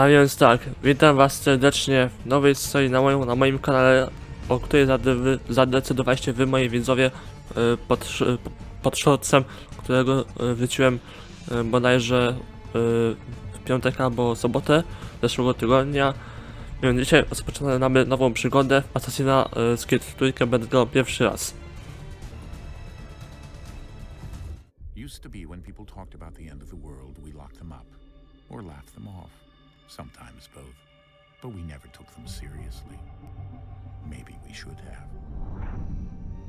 A więc tak, witam was serdecznie w nowej serii na moim kanale, o której zadecydowaliście wy, moi widzowie, pod shortsem, którego wróciłem bodajże w piątek albo sobotę zeszłego tygodnia. Więc dzisiaj rozpoczynamy nową przygodę w Assassina z Creed 2, będę grał pierwszy raz. Used to be when people talked about the end of the world, we locked them up or laughed them off. Sometimes both. But we never took them seriously. Maybe we should have.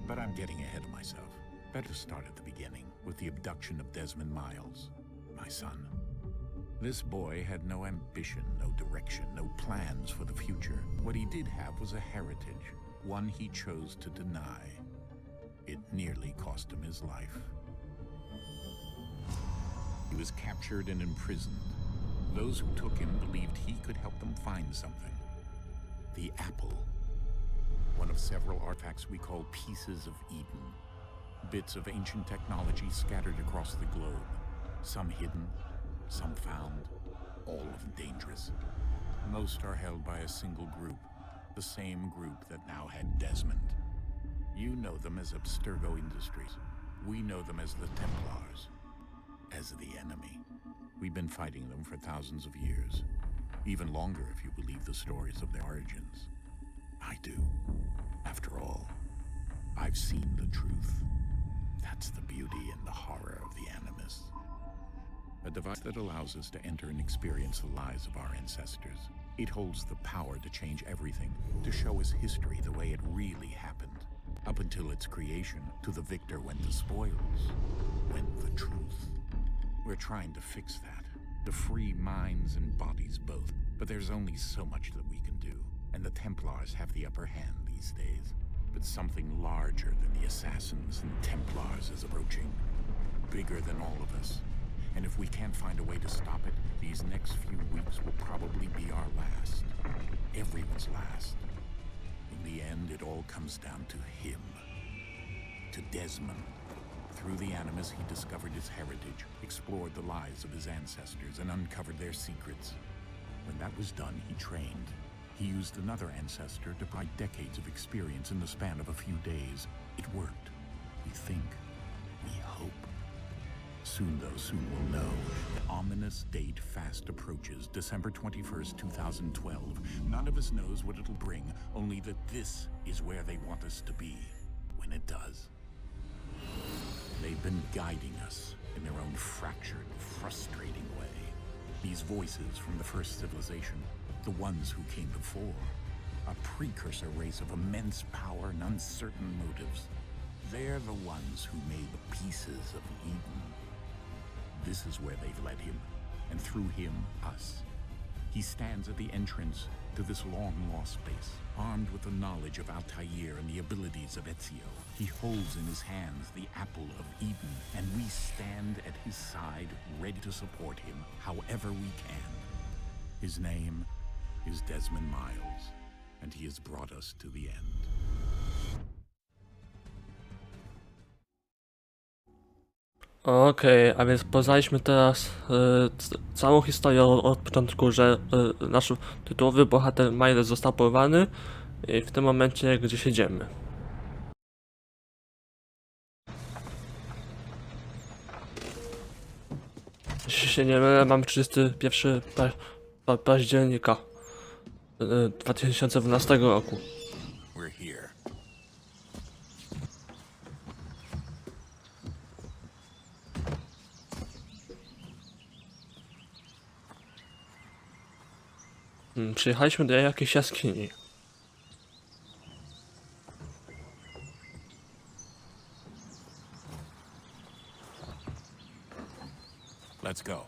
But I'm getting ahead of myself. Better start at the beginning with the abduction of Desmond Miles, my son. This boy had no ambition, no direction, no plans for the future. What he did have was a heritage, one he chose to deny. It nearly cost him his life. He was captured and imprisoned. Those who took him believed he could help them find something. The apple. One of several artifacts we call pieces of Eden. Bits of ancient technology scattered across the globe. Some hidden, some found, all of them dangerous. Most are held by a single group, the same group that now had Desmond. You know them as Abstergo Industries. We know them as the Templars. As the enemy. We've been fighting them for thousands of years. Even longer if you believe the stories of their origins. I do. After all, I've seen the truth. That's the beauty and the horror of the Animus. A device that allows us to enter and experience the lives of our ancestors. It holds the power to change everything, to show us history the way it really happened. Up until its creation, to the victor went the spoils, went the truth. We're trying to fix that, to free minds and bodies both. But there's only so much that we can do, and the Templars have the upper hand these days. But something larger than the Assassins and Templars is approaching, bigger than all of us. And if we can't find a way to stop it, these next few weeks will probably be our last. Everyone's last. In the end, it all comes down to him, to Desmond. Through the Animus, he discovered his heritage, explored the lives of his ancestors, and uncovered their secrets. When that was done, he trained. He used another ancestor to buy decades of experience in the span of a few days. It worked. We think. We hope. Soon, though, soon we'll know. The ominous date fast approaches, December 21st, 2012. None of us knows what it'll bring, only that this is where they want us to be when it does. They've been guiding us in their own fractured, frustrating way. These voices from the first civilization, the ones who came before, a precursor race of immense power and uncertain motives. They're the ones who made the pieces of Eden. This is where they've led him, and through him, us. He stands at the entrance to this long-lost space, armed with the knowledge of Altair and the abilities of Ezio. He holds in his hands the apple of Eden, and we stand at his side, ready to support him however we can. His name is Desmond Miles, and he has brought us to the end. Okej, a więc poznaliśmy teraz całą historię od początku, że nasz tytułowy bohater Miles został porwany i w tym momencie gdzie siedziemy. Jeśli się nie mylę, mam 31 października 2012 roku. We're here. Przyjechaliśmy do jakiejś jaskini. Let's go.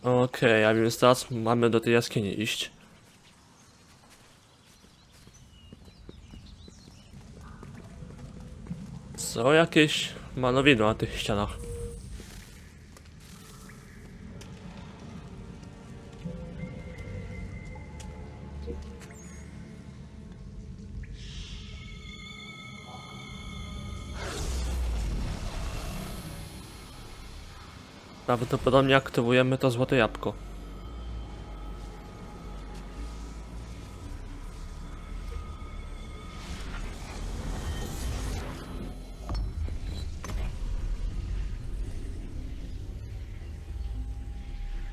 Okej, a więc teraz mamy do tej jaskini iść. Co jakieś malowidła na tych ścianach. Prawdopodobnie aktywujemy to złote jabłko.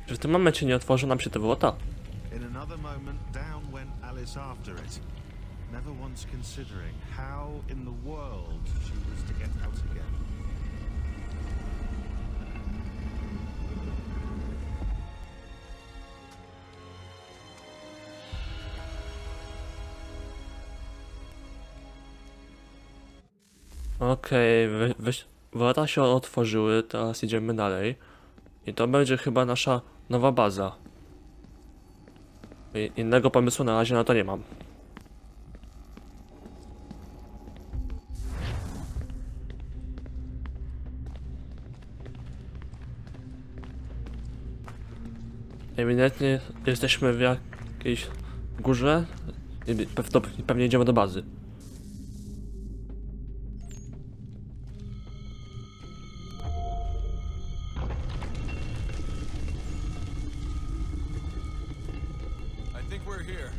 Czy w tym momencie nie otworzy nam się te wrota? In another moment, down went Alice after it, never once considering how in the world she was to get out again. Okej, wrota się otworzyły, teraz idziemy dalej. I to będzie chyba nasza nowa baza. Innego pomysłu na razie na to nie mam. Ewidentnie jesteśmy w jakiejś górze i pewnie idziemy do bazy. I think we're here.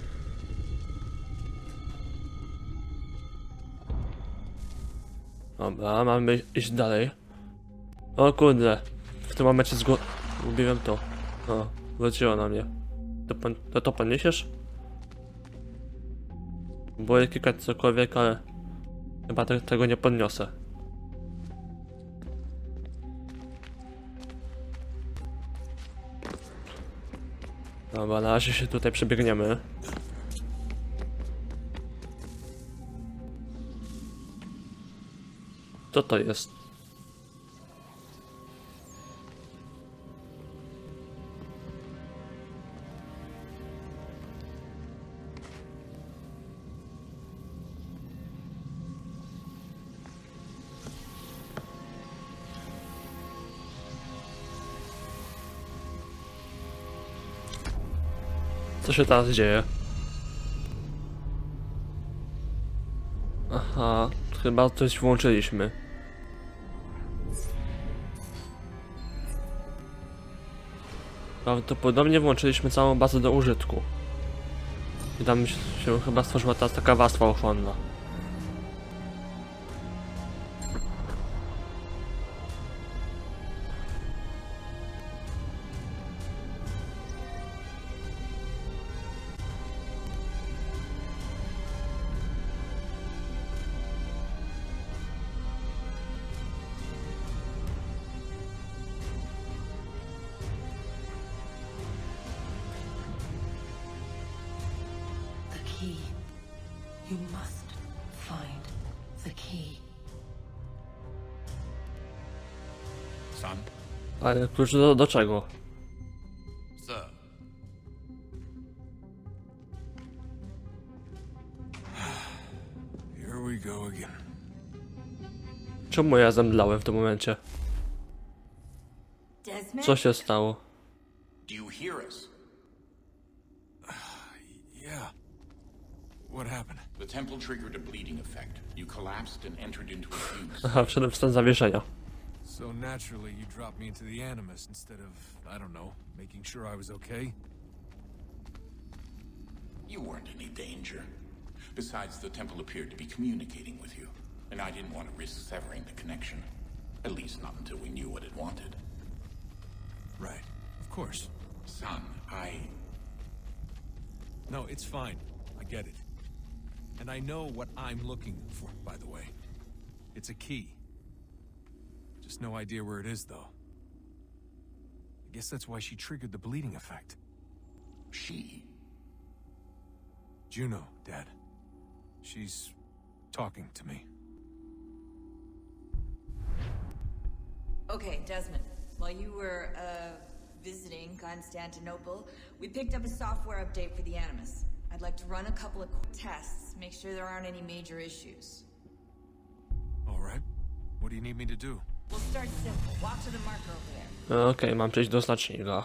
Dobra, mamy iść dalej. O kurde, w tym momencie zgubiłem to. O, wróciło na mnie. To podniesiesz? Boję klikać cokolwiek, ale chyba tego nie podniosę. Dobra, na razie się tutaj przebiegniemy. Co to jest? Co się teraz dzieje? Aha, chyba coś włączyliśmy. Prawdopodobnie włączyliśmy całą bazę do użytku. I tam się chyba stworzyła teraz taka warstwa ochronna. Key. You must find the key. Son? Ale klucz do czego? Sir. Here we go again. Czemu ja zemdlałem w tym momencie? Desmond? Co się stało? Do you hear us? Yeah. What happened? The temple triggered a bleeding effect. You collapsed and entered into a fuse. Aha, wszedłem w stan zawieszenia. So naturally, you dropped me into the Animus instead of, I don't know, making sure I was okay? You weren't in any danger. Besides, the temple appeared to be communicating with you, and I didn't want to risk severing the connection. At least not until we knew what it wanted. Right. Of course. Son, No, it's fine. I get it. And I know what I'm looking for, by the way. It's a key. Just no idea where it is, though. I guess that's why she triggered the bleeding effect. She? Juno, Dad. She's talking to me. Okay, Desmond. While you were, visiting Constantinople, we picked up a software update for the Animus. I'd like to run a couple of quick tests, make sure there aren't any major issues. All right. What do you need me to do? We'll start simple. Walk to the marker over there. Okej, mam przejść do znacznika.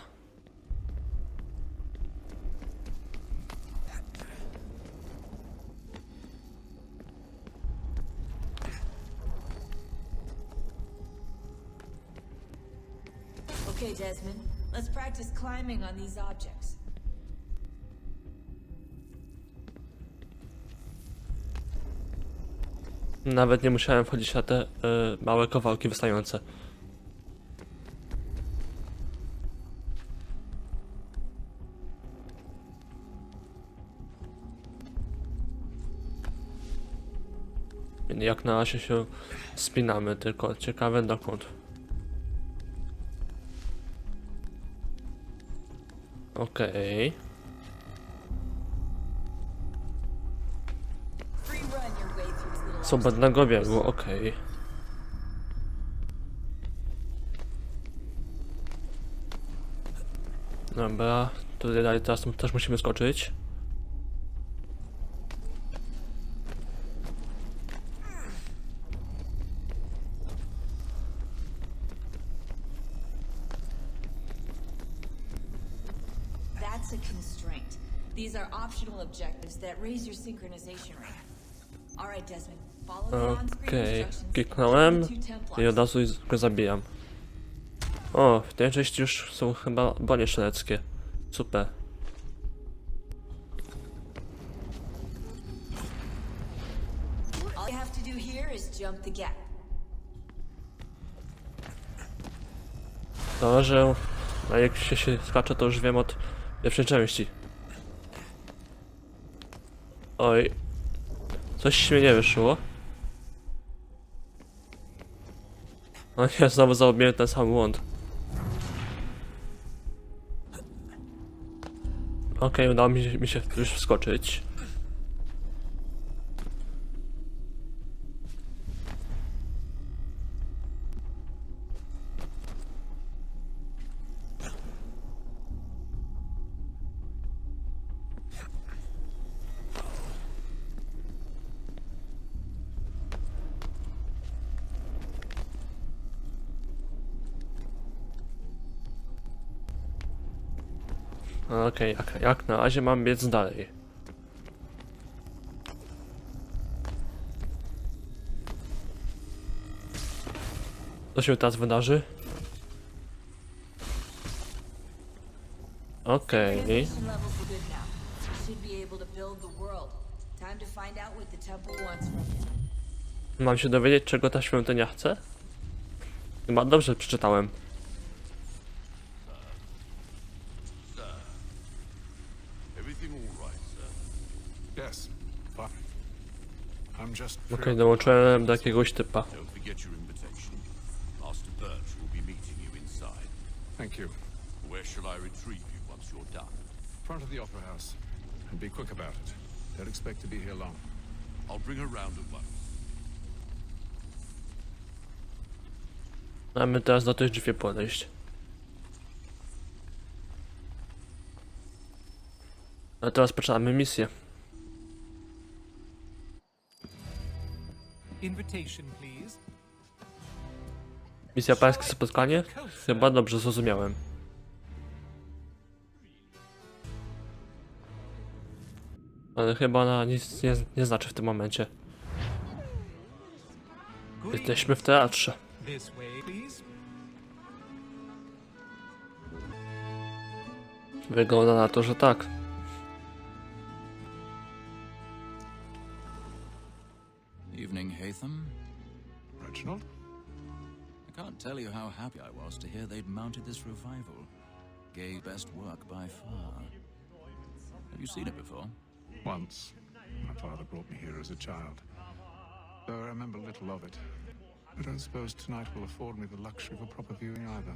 Okay, Let's practice climbing on these objects. Nawet nie musiałem wchodzić na te małe kawałki wystające. Jak na razie się spinamy, tylko ciekawe dokąd. Okej. Free run your way through these little Swobodnego biegu, okej. Dobra, tutaj dalej teraz też musimy skoczyć. That's a constraint. These are optional objectives that raise your synchronization rate. All right, Desmond. Follow the on-screen Okej, instructions. kliknąłem Join the two Templars. i od razu go zabijam. O, w tej części już są chyba bronie strzeleckie. Super. All you have to do here is jump the gap. To, że a jak się skacze, to już wiem od pierwszej części. Oj. Coś mi nie wyszło. O nie, znowu zrobiłem ten sam błąd. Okej, udało mi się już wskoczyć. Okej, jak na razie mam biec dalej. Co się teraz wydarzy? Okej. Synchronization levels are good now. You should be able to build the world. Time to find out what the temple wants from you. Mam się dowiedzieć, czego ta świątynia chce? Chyba dobrze przeczytałem. Everything all right, sir? Yes, fine. I'm just Okej, dołączyłem do jakiegoś typa. Don't forget your invitation. Master Birch will be meeting you inside. Thank you. Where shall I retrieve you once you're done? Front of the opera house. And be quick about it. Don't expect to be here long. I'll bring her round at once. Mamy teraz do tych drzwi podejść. A teraz zaczynamy misję. Invitation, please. Misja pańskie spotkanie? Chyba dobrze zrozumiałem. Ale chyba ona nic nie znaczy w tym momencie. Jesteśmy w teatrze. This way, please. Wygląda na to, że tak. Evening, Hatham. Reginald? I can't tell you how happy I was to hear they'd mounted this revival. Gay's best work by far. Have you seen it before? Once. My father brought me here as a child. Though I remember little of it. I don't suppose tonight will afford me the luxury of a proper viewing either.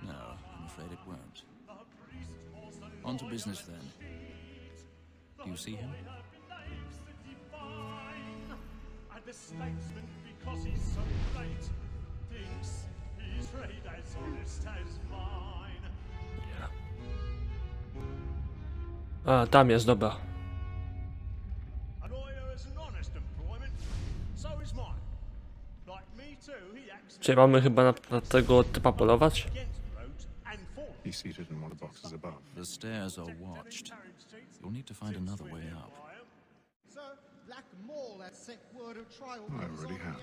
No, I'm afraid it won't. On to business then. Do you see him? And the statesman, because he's so great, thinks he's trade as honest as mine. A, tam jest, dobra. A lawyer is an honest employment, so is mine. Like me too, he acts Czyli mamy chyba na tego typa polować? against roads and for He's seated in one of the boxes above. The stairs are watched. You'll need to find another way up. Sir, Black Mall has sent word of trial I already have.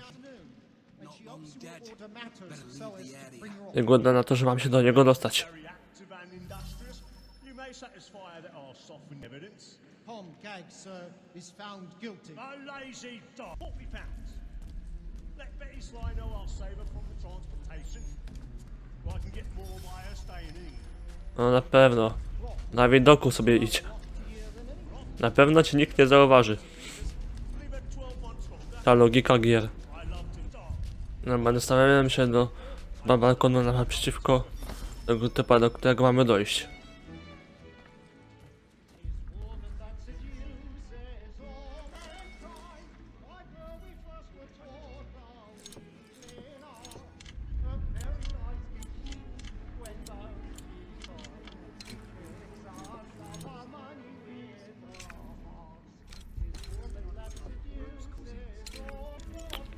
Wygląda na to, że mam się do niego dostać. Very active and industrious. You may satisfy that our softened evidence. Tom Gag, sir, is found guilty. A lazy dog. 40 pounds. Let Betty Sly know I'll save her from the transportation. So I can get more by her staying in. No na pewno. Na widoku sobie idź. Na pewno cię nikt nie zauważy. Leave her 12 months longer. Ta logika gier. I love to dog. Normalnie stawiałem się do balkonu naprzeciwko tego typa, do którego mamy dojść.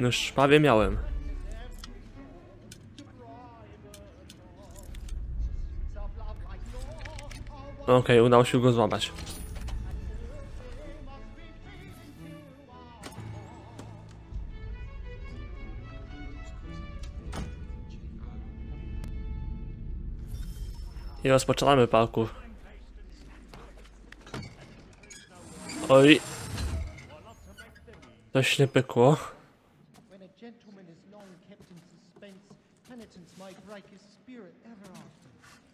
Już prawie miałem. Okej, udało się go złamać. I rozpoczynamy parkour. Oj. Coś nie pykło. When a gentleman is long kept in suspense, penitence may break his spirit ever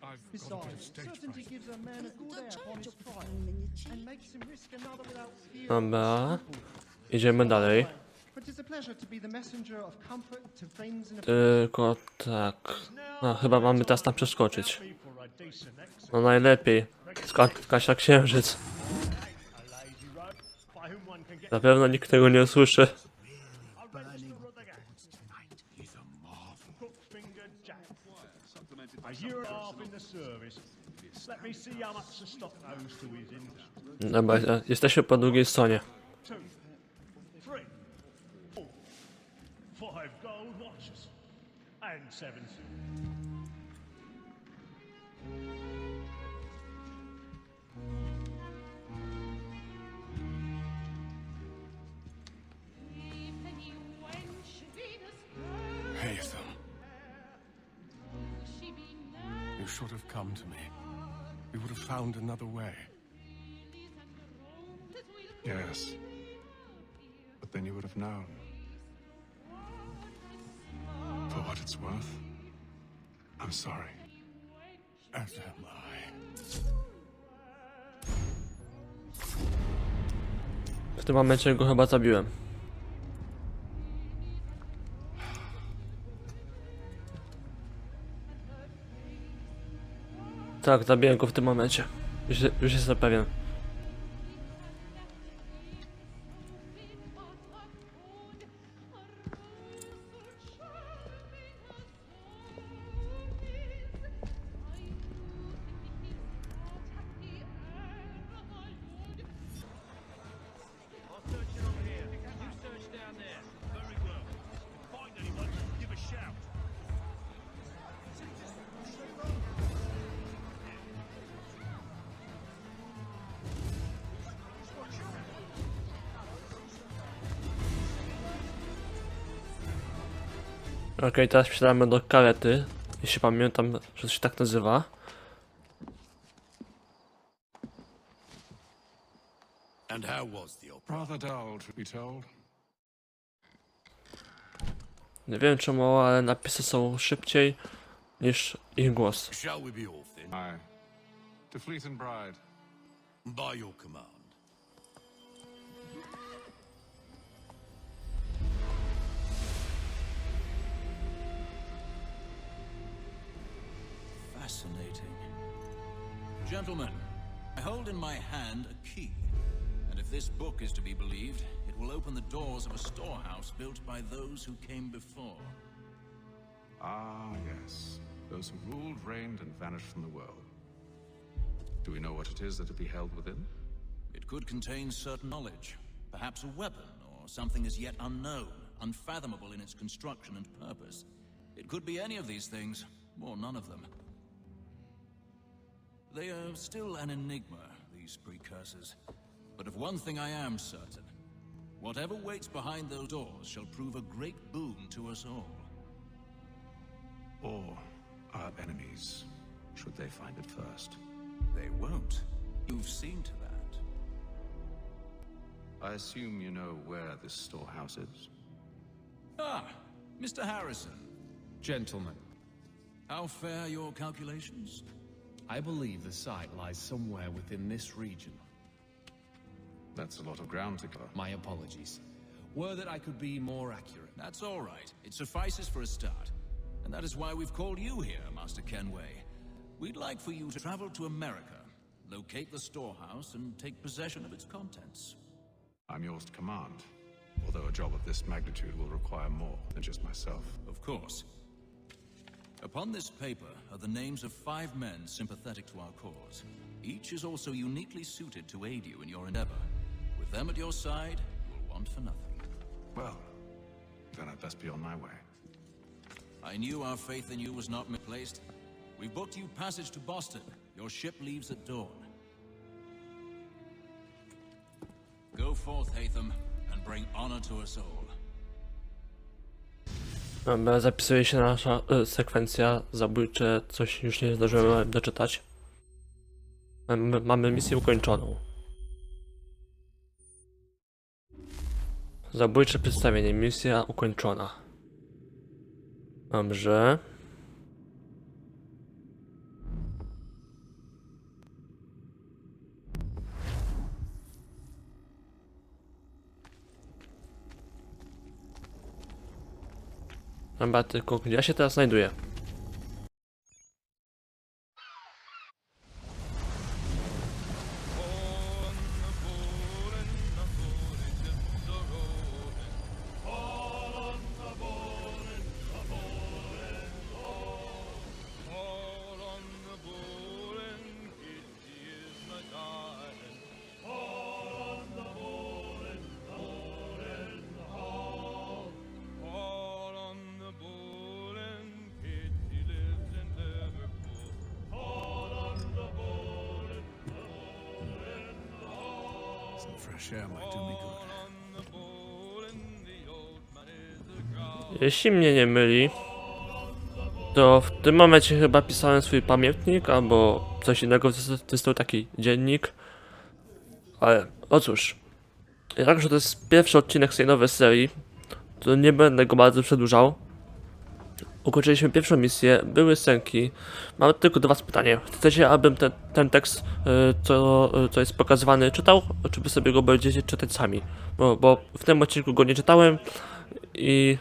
after. Besides, certainty gives a man a good air upon his trial, and makes him risk another without fear. Dobra. Idziemy dalej. But 'tis a pleasure to be the messenger of comfort to friends in a Tylko tak. No, chyba mamy teraz tam przeskoczyć. For a decent exit. No najlepiej. Kasia Księżyc. A lazy road by whom one can get Na pewno nikt tego nie usłyszy. a register of the gang. Hook-fingered Jack. A year and a half in the service. Let me see how much the stock owes to his industry. Dobra, jesteśmy po drugiej stronie. 2, 3, 4, 5 gold watches. And 7 silver. Haytham. You should have come to me. We would have found another way. Yes. But then you would have known. For what it's worth, I'm sorry. As am I. W tym momencie go chyba zabiłem. Tak, zabiłem go w tym momencie. Już jestem pewien. Okej, teraz wsiadamy do karety, jeśli pamiętam, że to się tak nazywa. And how was the opera? Rather dull, to be told. Nie wiem czemu, ale napisy są szybciej niż ich głos. Shall we be off then? Aye. To Fleet and Bride. By your command. Fascinating. Gentlemen, I hold in my hand a key. And if this book is to be believed, it will open the doors of a storehouse built by those who came before. Ah, yes. Those who ruled, reigned, and vanished from the world. Do we know what it is that it be held within? It could contain certain knowledge, perhaps a weapon, or something as yet unknown, unfathomable in its construction and purpose. It could be any of these things, or none of them. They are still an enigma, these precursors. But of one thing I am certain. Whatever waits behind those doors shall prove a great boon to us all. Or our enemies, should they find it first. They won't. You've seen to that. I assume you know where this storehouse is? Ah, Mr. Harrison. Gentlemen, How fare your calculations? I believe the site lies somewhere within this region. That's a lot of ground to cover. My apologies. Were that I could be more accurate. That's all right. It suffices for a start. And that is why we've called you here, Master Kenway. We'd like for you to travel to America, locate the storehouse, and take possession of its contents. I'm yours to command, although a job of this magnitude will require more than just myself. Of course. Upon this paper are the names of 5 men sympathetic to our cause. Each is also uniquely suited to aid you in your endeavor. With them at your side, you will want for nothing. Well, then I'd best be on my way. I knew our faith in you was not misplaced. We've booked you passage to Boston. Your ship leaves at dawn. Go forth, Hatham, and bring honor to us all. Dobra, zapisuje się nasza sekwencja zabójcze, coś już nie zdążyłem doczytać. Mamy misję ukończoną. Zabójcze przedstawienie, misja ukończona. Dobrze. Dobra, tylko gdzie ja się teraz znajduję? Fresh air might do me good. Jeśli mnie nie myli, to w tym momencie chyba pisałem swój pamiętnik albo coś innego, to jest to taki dziennik. Ale o cóż, jako że to jest pierwszy odcinek z tej nowej serii, to nie będę go bardzo przedłużał. Ukończyliśmy pierwszą misję, były scenki. Mam tylko do was pytanie. Chcecie, abym ten tekst, co jest pokazywany, czytał? Czy wy sobie go będziecie czytać sami? Bo w tym odcinku go nie czytałem i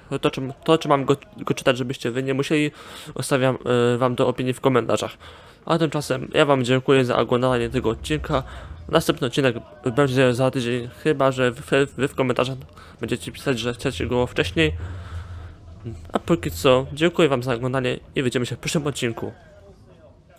to czy mam go czytać, żebyście wy nie musieli, zostawiam wam do opinii w komentarzach. A tymczasem ja wam dziękuję za oglądanie tego odcinka. Następny odcinek będzie za tydzień, chyba że wy w komentarzach będziecie pisać, że chcecie go wcześniej. A póki co, dziękuję wam za oglądanie i widzimy się w przyszłym odcinku.